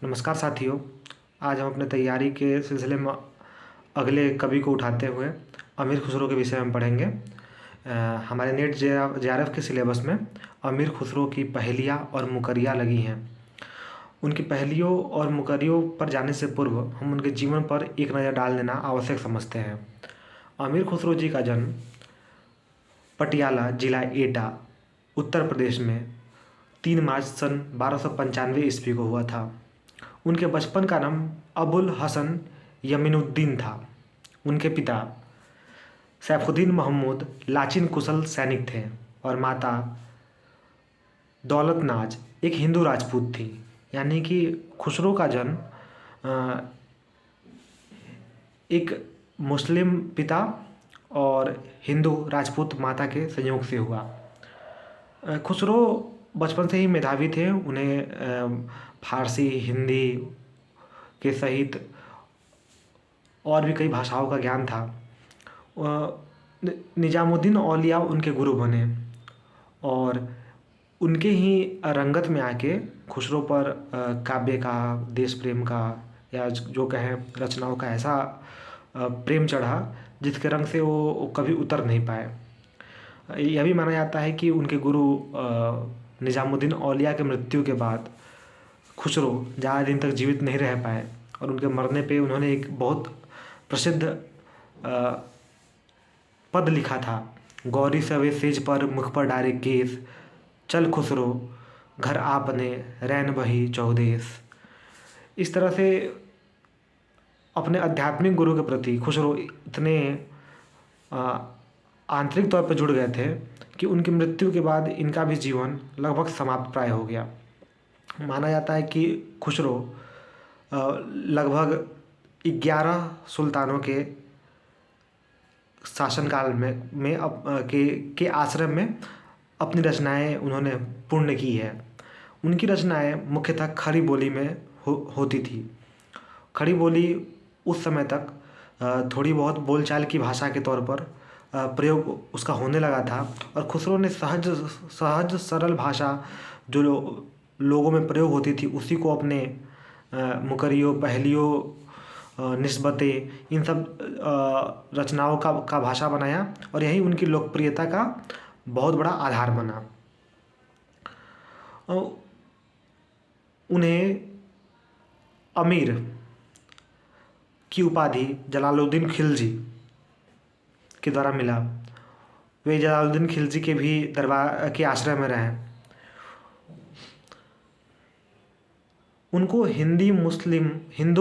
नमस्कार साथियों। आज हम अपने तैयारी के सिलसिले में अगले कवि को उठाते हुए अमीर खुसरो के विषय में पढ़ेंगे। हमारे नेट जेआरएफ के सिलेबस में अमीर खुसरो की पहेलियाँ और मुकरियाँ लगी हैं। उनकी पहेलियों और मुकरियों पर जाने से पूर्व हम उनके जीवन पर एक नज़र डाल देना आवश्यक समझते हैं। अमीर खुसरो जी का जन्म पटियाला जिला एटा उत्तर प्रदेश में 3 मार्च सन 1295 ईस्वी को हुआ था। उनके बचपन का नाम अबुल हसन यमीनुद्दीन था। उनके पिता सैफुद्दीन महमूद लाचिन कुशल सैनिक थे और माता दौलत नाज एक हिंदू राजपूत थी। यानी कि खुसरो का जन्म एक मुस्लिम पिता और हिंदू राजपूत माता के संयोग से हुआ। खुसरो बचपन से ही मेधावी थे। उन्हें फारसी, हिंदी के सहित और भी कई भाषाओं का ज्ञान था। निजामुद्दीन औलिया उनके गुरु बने और उनके ही रंगत में आके खुसरो पर काव्य का, देश प्रेम का या जो कहें रचनाओं का ऐसा प्रेम चढ़ा जिसके रंग से वो कभी उतर नहीं पाए। यह भी माना जाता है कि उनके गुरु निजामुद्दीन औलिया के मृत्यु के बाद खुसरो ज़्यादा दिन तक जीवित नहीं रह पाए और उनके मरने पे उन्होंने एक बहुत प्रसिद्ध पद लिखा था। गौरी सवे सेज पर मुख पर डारे केस, चल खुसरो घर आपने रैन बही चौदेस। इस तरह से अपने आध्यात्मिक गुरु के प्रति खुसरो इतने आंतरिक तौर पर जुड़ गए थे कि उनकी मृत्यु के बाद इनका भी जीवन लगभग समाप्त प्राय हो गया। माना जाता है कि खुसरो लगभग 11 सुल्तानों के शासनकाल के आश्रम में अपनी रचनाएं उन्होंने पूर्ण की है। उनकी रचनाएं मुख्यतः खड़ी बोली में होती थी। खड़ी बोली उस समय तक थोड़ी बहुत बोलचाल की भाषा के तौर पर प्रयोग उसका होने लगा था और खुसरो ने सहज सरल भाषा जो लोगों में प्रयोग होती थी उसी को अपने मुकरियों, पहेलियों, निस्बतें, इन सब रचनाओं का भाषा बनाया और यही उनकी लोकप्रियता का बहुत बड़ा आधार बना। उन्हें अमीर की उपाधि जलालुद्दीन खिलजी के द्वारा मिला। वे जलालुद्दीन खिलजी के भी दरबार के आश्रय में रहे। उनको हिंदू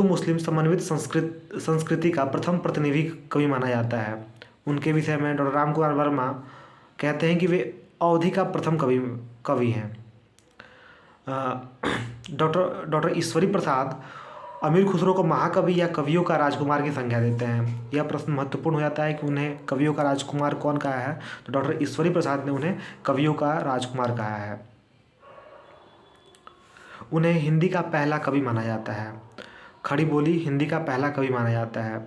मुस्लिम समन्वित संस्कृति का प्रथम प्रतिनिधि कवि माना जाता है। उनके विषय में डॉक्टर राम कुमार वर्मा कहते हैं कि वे अवधि का प्रथम कवि हैं। डॉक्टर ईश्वरी प्रसाद अमीर खुसरो को महाकवि या कवियों का राजकुमार की संज्ञा देते हैं। यह प्रश्न महत्वपूर्ण हो जाता है कि उन्हें कवियों का राजकुमार कौन कहा है, तो डॉक्टर ईश्वरी प्रसाद ने उन्हें कवियों का राजकुमार कहा है। उन्हें हिंदी का पहला कवि माना जाता है। खड़ी बोली हिंदी का पहला कवि माना जाता है।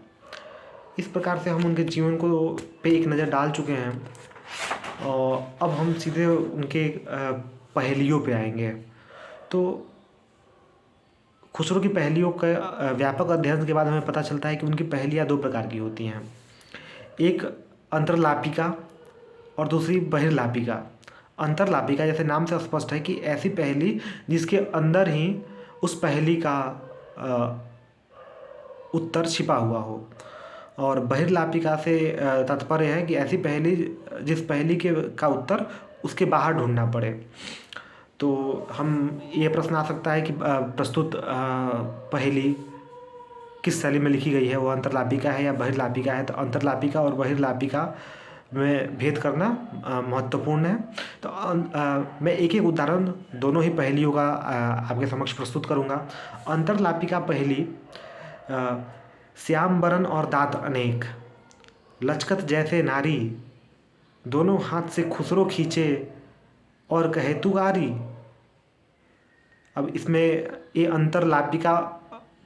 इस प्रकार से हम उनके जीवन को पे एक नज़र डाल चुके हैं और अब हम सीधे उनके पहेलियों पे आएंगे। तो खुसरो की पहेलियों का व्यापक अध्ययन के बाद हमें पता चलता है कि उनकी पहेलियाँ 2 प्रकार की होती हैं। एक अंतर्लापिका और दूसरी बहिर्लापिका। अंतर्लापिका जैसे नाम से स्पष्ट है कि ऐसी पहेली जिसके अंदर ही उस पहेली का उत्तर छिपा हुआ हो, और बहिर्लापिका से तात्पर्य है कि ऐसी पहेली जिस पहेली का उत्तर उसके बाहर ढूंढना पड़े। तो हम ये प्रश्न आ सकता है कि प्रस्तुत पहेली किस शैली में लिखी गई है, वो अंतर्लापिका है या बहिर्लापिका है। तो अंतर्लापिका और बहिर्लापिका में भेद करना महत्वपूर्ण है। तो मैं एक एक उदाहरण दोनों ही पहेलियों का आपके समक्ष प्रस्तुत करूँगा। अंतर्लापिका पहेली, श्याम बरन और दांत अनेक, लचकत जैसे नारी, दोनों हाथ से खुसरो खींचे और कहे तू गारी। अब इसमें ये अंतर्लापिका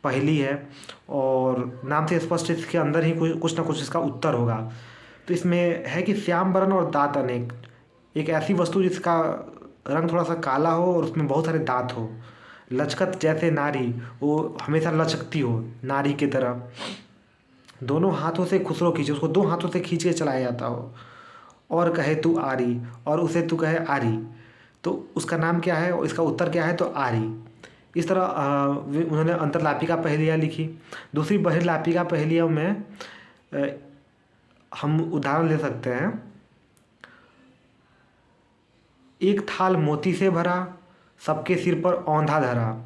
पहेली है और नाम से स्पष्ट इसके अंदर ही कुछ ना कुछ इसका उत्तर होगा। तो इसमें है कि श्याम बरन और दांत अनेक, एक ऐसी वस्तु जिसका रंग थोड़ा सा काला हो और उसमें बहुत सारे दांत हो, लचकत जैसे नारी, वो हमेशा लचकती हो नारी की तरह। दोनों हाथों से खुसरो खींचे, उसको दो हाथों से खींच के चलाया जाता हो। और कहे तू आरी, और उसे तू कहे आरी, तो उसका नाम क्या है और इसका उत्तर क्या है? तो आरी। इस तरह उन्होंने अंतर्लापिका पहेलियाँ लिखी। दूसरी बहिर्लापिका पहेलियों में अ, हम उदाहरण ले सकते हैं। एक थाल मोती से भरा, सबके सिर पर औंधा धरा,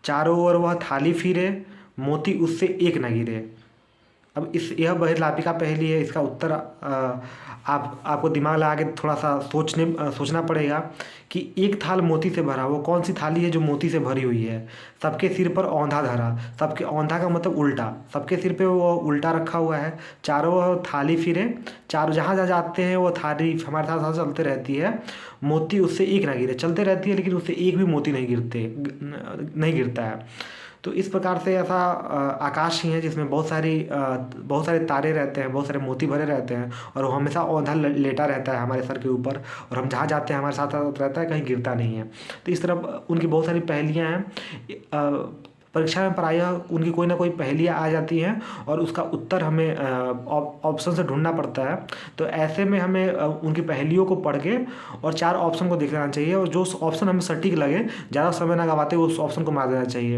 चारों ओर वह थाली फिरे, मोती उससे एक न गिरे। अब इस यह बहिर्लापिका पहेली है। इसका उत्तर आपको दिमाग लगा के थोड़ा सा सोचना पड़ेगा कि एक थाल मोती से भरा, वो कौन सी थाली है जो मोती से भरी हुई है? सबके सिर पर औंधा धरा, सबके औंधा का मतलब उल्टा, सबके सिर पे वो उल्टा रखा हुआ है। चारों ओर थाली फिरे, चारों जहाँ जहाँ जाते हैं वो थाली हमारे साथ साथ चलते रहती है, मोती उससे एक ना गिरे। चलते रहती है लेकिन उससे एक भी मोती नहीं गिरता है। तो इस प्रकार से ऐसा आकाश ही है जिसमें बहुत सारे तारे रहते हैं, बहुत सारे मोती भरे रहते हैं, और वो हमेशा औंधा लेटा रहता है हमारे सर के ऊपर, और हम जहाँ जाते हैं हमारे साथ साथ रहता है, कहीं गिरता नहीं है। तो इस तरह उनकी बहुत सारी पहेलियाँ हैं। परीक्षा में प्रायः उनकी कोई ना कोई पहेलियाँ आ जाती हैं और उसका उत्तर हमें ऑप्शन से ढूंढना पड़ता है। तो ऐसे में हमें उनकी पहेलियों को पढ़ के और चार ऑप्शन को देख लेना चाहिए, और जो ऑप्शन हमें सटीक लगे, ज़्यादा समय ना गवाते हुए उस ऑप्शन को मार देना चाहिए।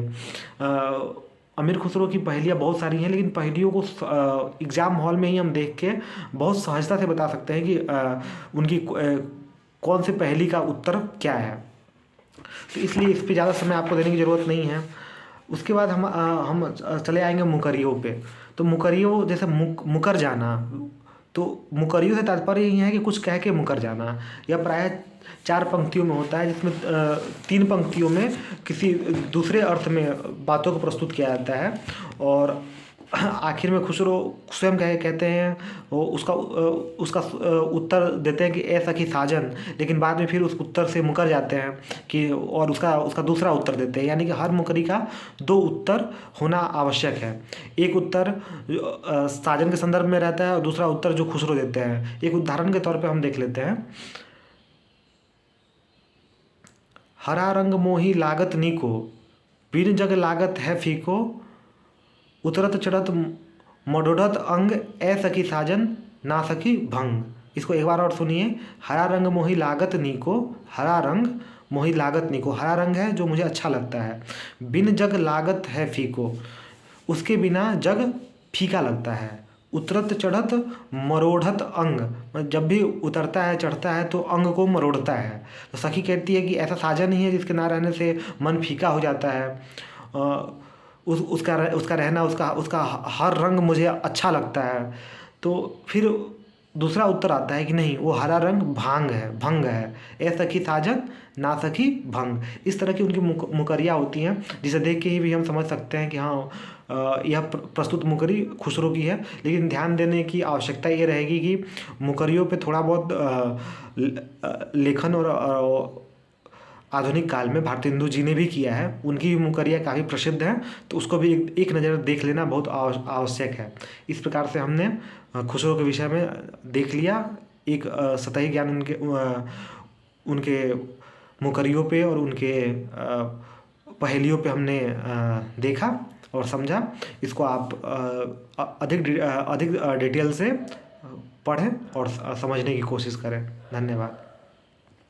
अमीर खुसरो की पहेलियाँ बहुत सारी हैं, लेकिन पहेलियों को एग्ज़ाम हॉल में ही हम देख के बहुत सहजता से बता सकते हैं कि उनकी कौन सी पहेली का उत्तर क्या है। तो इसलिए इस पर ज़्यादा समय आपको देने की ज़रूरत नहीं है। उसके बाद हम चले आएंगे मुकरियों पे। तो मुकरियों जैसे मुकर जाना, तो मुकरियों से तात्पर्य यही है कि कुछ कह के मुकर जाना। यह प्रायः 4 पंक्तियों में होता है, जिसमें 3 पंक्तियों में किसी दूसरे अर्थ में बातों को प्रस्तुत किया जाता है, और आखिर में खुसरो स्वयं कहते हैं, वो उसका उत्तर देते हैं कि ए सखी साजन, लेकिन बाद में फिर उस उत्तर से मुकर जाते हैं कि और उसका दूसरा उत्तर देते हैं। यानी कि हर मुकरी का 2 उत्तर होना आवश्यक है। एक उत्तर साजन के संदर्भ में रहता है और दूसरा उत्तर जो खुसरो देते हैं। एक उदाहरण के तौर पे हम देख लेते हैं। हरा रंग मोही लागत नीको, बिन जग लागत है फीको, उतरत चढ़त मडोढ़त अंग, ए सखी साजन ना सखी भंग। इसको एक बार और सुनिए। हरा रंग मोही लागत नीको, हरा रंग मोही लागत नीको, हरा रंग है जो मुझे अच्छा लगता है। बिन जग लागत है फीको, उसके बिना जग फीका लगता है। उतरत चढ़त मरोढ़त अंग, मतलब जब भी उतरता है चढ़ता है तो अंग को मरोड़ता है। तो सखी कहती है कि ऐसा साजन ही है जिसके ना रहने से मन फीका हो जाता है। उसका रहना, उसका हर रंग मुझे अच्छा लगता है। तो फिर दूसरा उत्तर आता है कि नहीं, वो हरा रंग भंग है, ए सखी साजन ना सखी भंग। इस तरह की उनकी मुकरियाँ होती हैं, जिसे देख के ही भी हम समझ सकते हैं कि हाँ, यह प्रस्तुत मुकरी खुसरो की है। लेकिन ध्यान देने की आवश्यकता ये रहेगी कि मुकरियों पे थोड़ा बहुत लेखन और आधुनिक काल में भारतेंदु जी ने भी किया है। उनकी भी मुकरियाँ काफ़ी प्रसिद्ध हैं, तो उसको भी एक नज़र देख लेना बहुत आवश्यक है। इस प्रकार से हमने खुसरो के विषय में देख लिया। एक सतही ज्ञान उनके मुकरियों पे और उनके पहेलियों पे हमने देखा और समझा। इसको आप अधिक डिटेल से पढ़ें और समझने की कोशिश करें। धन्यवाद।